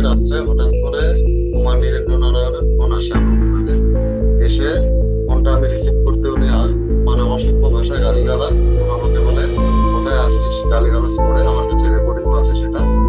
রাত্রে হঠাৎ করে কুমার নীরেন্দ্র নারায়ণের ফোন আসে আমার মোবাইলে। এসে ফোনটা আমি রিসিভ করতে উনি মানে অসভ্য ভাষায় গালিগালাজ আমাকে বলে, কোথায় আছিস, গালিগালাজ করে আমার কাছে রেকর্ডিং আছে সেটা।